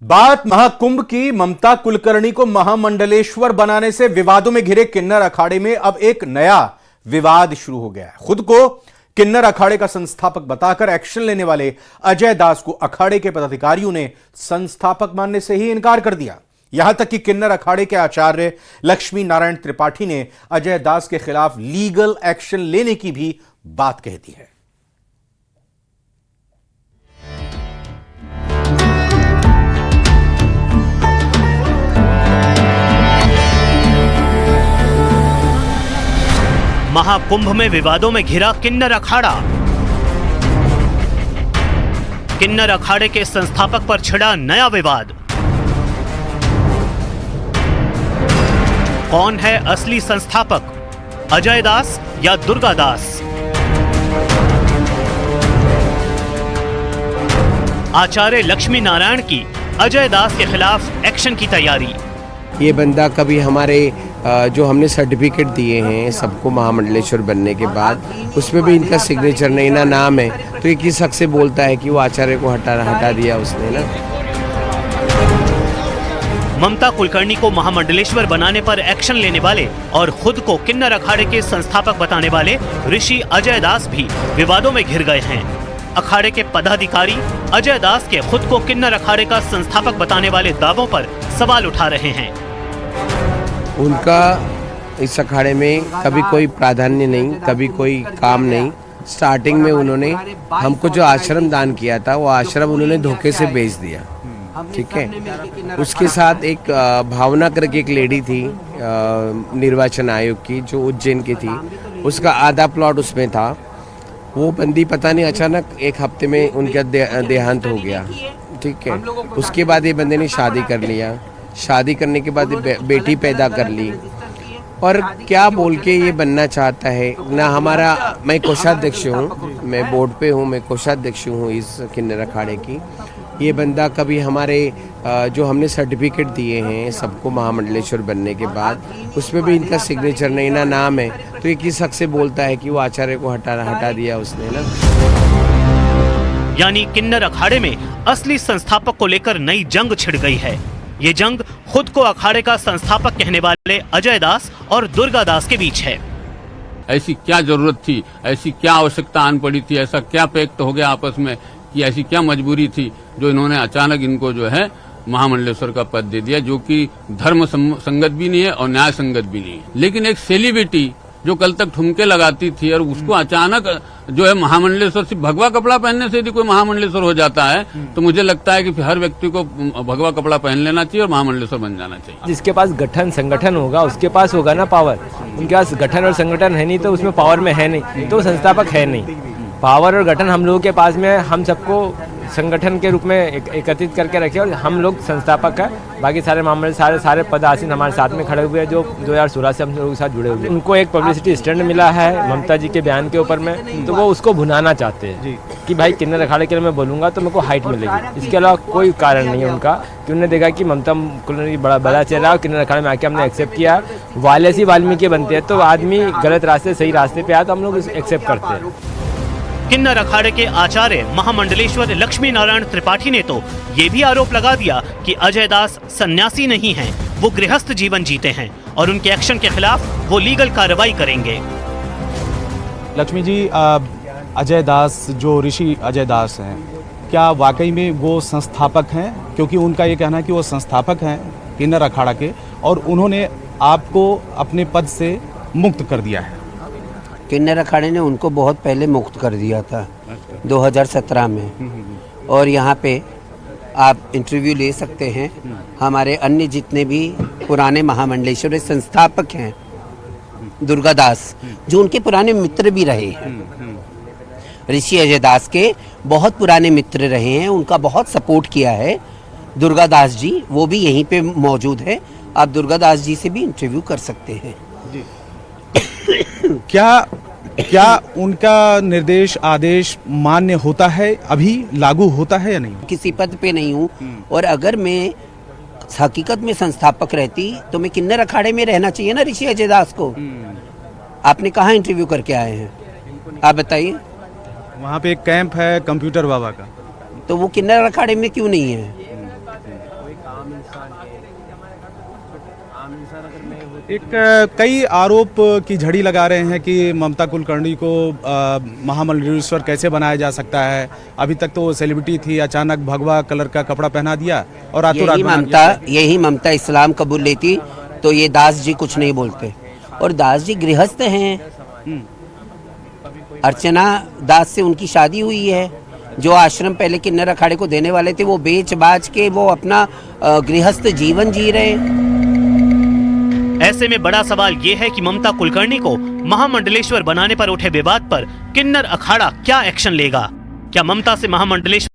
बात महाकुंभ की। ममता कुलकर्णी को महामंडलेश्वर बनाने से विवादों में घिरे किन्नर अखाड़े में अब एक नया विवाद शुरू हो गया है। खुद को किन्नर अखाड़े का संस्थापक बताकर एक्शन लेने वाले अजय दास को अखाड़े के पदाधिकारियों ने संस्थापक मानने से ही इनकार कर दिया। यहां तक कि किन्नर अखाड़े के आचार्य लक्ष्मी नारायण त्रिपाठी ने अजय दास के खिलाफ लीगल एक्शन लेने की भी बात कह दी है। महाकुंभ में विवादों में घिरा किन्नर अखाड़ा। किन्नर अखाड़े के संस्थापक पर छिड़ा नया विवाद। कौन है असली संस्थापक, अजय दास या दुर्गा दास? आचार्य लक्ष्मी नारायण की अजय दास के खिलाफ एक्शन की तैयारी। ये बंदा कभी हमारे जो हमने सर्टिफिकेट दिए हैं सबको महामंडलेश्वर बनने के बाद, उसमें भी इनका सिग्नेचर नहीं ना नाम है, तो ये किस हक से बोलता है कि वो आचार्य को हटा दिया उसने ना। ममता कुलकर्णी को महामंडलेश्वर बनाने पर एक्शन लेने वाले और खुद को किन्नर अखाड़े के संस्थापक बताने वाले ऋषि अजय दास भी विवादों में घिर गए हैं। अखाड़े के पदाधिकारी अजय दास के खुद को किन्नर अखाड़े का संस्थापक बताने वाले दावों पर सवाल उठा रहे हैं। उनका इस अखाड़े में कभी कोई प्राधान्य नहीं, कभी कोई काम नहीं। स्टार्टिंग में उन्होंने हमको जो आश्रम दान किया था वो आश्रम उन्होंने धोखे से बेच दिया, ठीक है। उसके साथ एक भावना करके एक लेडी थी निर्वाचन आयोग की जो उज्जैन की थी, उसका आधा प्लॉट उसमें था। वो बंदी पता नहीं अचानक एक हफ्ते में उनका देहांत हो गया, ठीक है। उसके बाद ये बंदे ने शादी कर लिया। शादी करने के बाद बेटी पैदा कर ली और क्या बोल के ये बनना चाहता है ना। हमारा मैं कोषाध्यक्ष हूँ, मैं बोर्ड पे हूँ, मैं कोषाध्यक्ष हूँ इस किन्नर अखाड़े की। ये बंदा कभी हमारे जो हमने सर्टिफिकेट दिए हैं सबको महामंडलेश्वर बनने के बाद, उसमें भी इनका सिग्नेचर नहीं ना नाम है, तो ये किस हक से बोलता है कि वो आचार्य को हटा दिया उसने ना। यानी किन्नर अखाड़े में असली संस्थापक को लेकर नई जंग छिड़ गई है। ये जंग खुद को अखाड़े का संस्थापक कहने वाले अजय दास और दुर्गा दास के बीच है। ऐसी क्या जरूरत थी, ऐसी क्या आवश्यकता आन पड़ी थी, ऐसा क्या पैक्ट हो गया आपस में कि ऐसी क्या मजबूरी थी जो इन्होंने अचानक इनको जो है महामंडलेश्वर का पद दे दिया, जो कि धर्म संगत भी नहीं है और न्याय संगत भी नहीं है। लेकिन एक सेलिब्रिटी जो कल तक ठुमके लगाती थी और उसको अचानक जो है महामंडलेश्वर सिर्फ भगवा कपड़ा पहनने से यदि कोई महामंडलेश्वर हो जाता है, तो मुझे लगता है कि हर व्यक्ति को भगवा कपड़ा पहन लेना चाहिए और महामंडलेश्वर बन जाना चाहिए। जिसके पास गठन संगठन होगा उसके पास होगा ना पावर। उनके पास गठन और संगठन है नहीं, तो उसमें पावर में है नहीं, तो संस्थापक है नहीं। पावर और गठन हम लोगों के पास में, हम सबको संगठन के रूप में एकत्रित करके रखे और हम लोग संस्थापक है। बाकी सारे मामले सारे पदासीन हमारे साथ में खड़े हुए हैं जो 2016 से हम लोगों के साथ जुड़े हुए हैं। उनको एक पब्लिसिटी स्टैंड मिला है ममता जी के बयान के ऊपर में, तो वो उसको भुनाना चाहते हैं कि भाई किन्नर अखाड़े के लिए मैं बोलूँगा तो मेरे को हाइट मिलेगी। इसके अलावा कोई कारण नहीं है उनका कि उन्होंने देखा कि ममता कुलकर्णी बड़ा चेहरा और किन्नर अखाड़े में आके हमने एक्सेप्ट किया। वाल्मीकि वाल्मीकि बनते हैं तो आदमी गलत रास्ते सही रास्ते पे आया तो हम लोग एक्सेप्ट करते हैं। किन्नर अखाड़े के आचार्य महामंडलेश्वर लक्ष्मी नारायण त्रिपाठी ने तो ये भी आरोप लगा दिया कि अजय दास सन्यासी नहीं हैं, वो गृहस्थ जीवन जीते हैं और उनके एक्शन के खिलाफ वो लीगल कार्रवाई करेंगे। लक्ष्मी जी, अजय दास जो ऋषि अजय दास हैं, क्या वाकई में वो संस्थापक हैं? क्योंकि उनका ये कहना है कि वो संस्थापक हैं किन्नर अखाड़ा के और उन्होंने आपको अपने पद से मुक्त कर दिया है। किन्नर अखाड़े ने उनको बहुत पहले मुक्त कर दिया था 2017 में। और यहाँ पे आप इंटरव्यू ले सकते हैं हमारे अन्य जितने भी पुराने महामंडलेश्वर संस्थापक हैं, दुर्गा दास जो उनके पुराने मित्र भी रहे हैं, ऋषि अजय दास के बहुत पुराने मित्र रहे हैं, उनका बहुत सपोर्ट किया है दुर्गा दास जी, वो भी यहीं पे मौजूद है। आप दुर्गा दास जी से भी इंटरव्यू कर सकते हैं। क्या उनका निर्देश आदेश मान्य होता है, अभी लागू होता है या नहीं? किसी पद पे नहीं हूँ और अगर मैं हकीकत में संस्थापक रहती तो मैं किन्नर अखाड़े में रहना चाहिए ना ऋषि अजय दास को। आपने कहाँ इंटरव्यू करके आए हैं, आप बताइए। वहाँ पे एक कैंप है कंप्यूटर बाबा का, तो वो किन्नर अखाड़े में क्यों नहीं है? एक कई आरोप की झड़ी लगा रहे हैं कि ममता कुलकर्णी को महामंडलेश्वर कैसे बनाया जा सकता है। अभी तक तो वो सेलिब्रिटी थी, अचानक भगवा कलर का कपड़ा पहना दिया और रातों रात यही ममता इस्लाम कबूल लेती तो ये दास जी कुछ नहीं बोलते। और दास जी गृहस्थ हैं, अर्चना दास से उनकी शादी हुई है। जो आश्रम पहले किन्नर अखाड़े को देने वाले थे वो बेच बाच के वो अपना गृहस्थ जीवन जी रहे। ऐसे में बड़ा सवाल ये है कि ममता कुलकर्णी को महामंडलेश्वर बनाने पर उठे विवाद पर किन्नर अखाड़ा क्या एक्शन लेगा? क्या ममता से महामंडलेश्वर